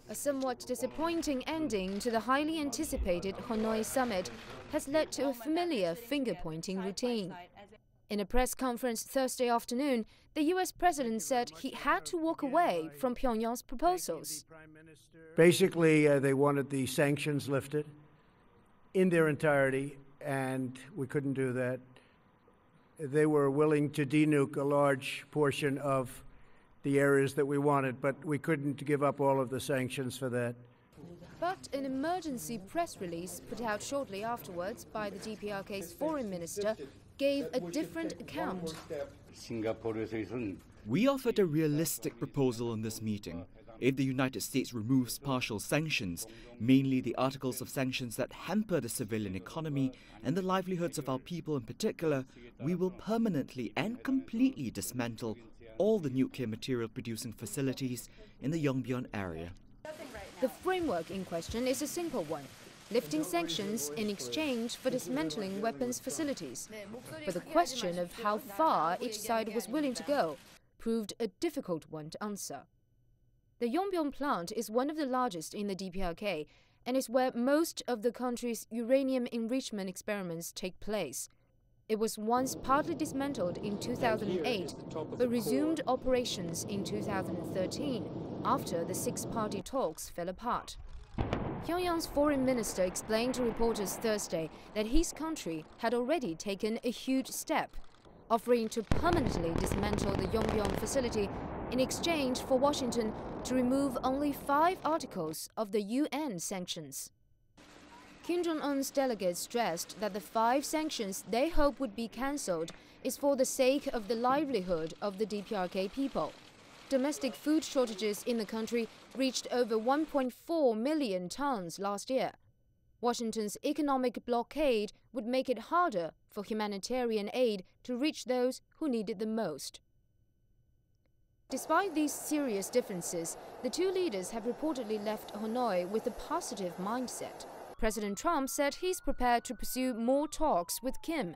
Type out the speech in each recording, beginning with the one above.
A somewhat disappointing ending to the highly anticipated Hanoi summit has led to a familiar finger-pointing routine. In a press conference Thursday afternoon, the U.S. president said he had to walk away from Pyongyang's proposals. Basically, they wanted the sanctions lifted in their entirety, and we couldn't do that. They were willing to denuke a large portion of the areas that we wanted, but we couldn't give up all of the sanctions for that. But an emergency press release put out shortly afterwards by the DPRK's foreign minister gave a different account. We offered a realistic proposal in this meeting. If the United States removes partial sanctions, mainly the articles of sanctions that hamper the civilian economy and the livelihoods of our people in particular, we will permanently and completely dismantle all the nuclear material producing facilities in the Yongbyon area. The framework in question is a simple one: lifting sanctions in exchange for dismantling weapons facilities. But the question of how far each side was willing to go proved a difficult one to answer. The Yongbyon plant is one of the largest in the DPRK and is where most of the country's uranium enrichment experiments take place. It was once partly dismantled in 2008, but resumed operations in 2013 after the six-party talks fell apart. Pyongyang's foreign minister explained to reporters Thursday that his country had already taken a huge step, offering to permanently dismantle the Yongbyon facility in exchange for Washington to remove only 5 articles of the UN sanctions. Kim Jong Un's delegates stressed that the 5 sanctions they hope would be cancelled is for the sake of the livelihood of the DPRK people. Domestic food shortages in the country reached over 1.4 million tons last year. Washington's economic blockade would make it harder for humanitarian aid to reach those who need it the most. Despite these serious differences, the two leaders have reportedly left Hanoi with a positive mindset. President Trump said he's prepared to pursue more talks with Kim,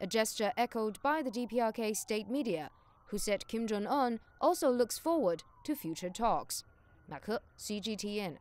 a gesture echoed by the DPRK state media, who said Kim Jong Un also looks forward to future talks. 马克 CGTN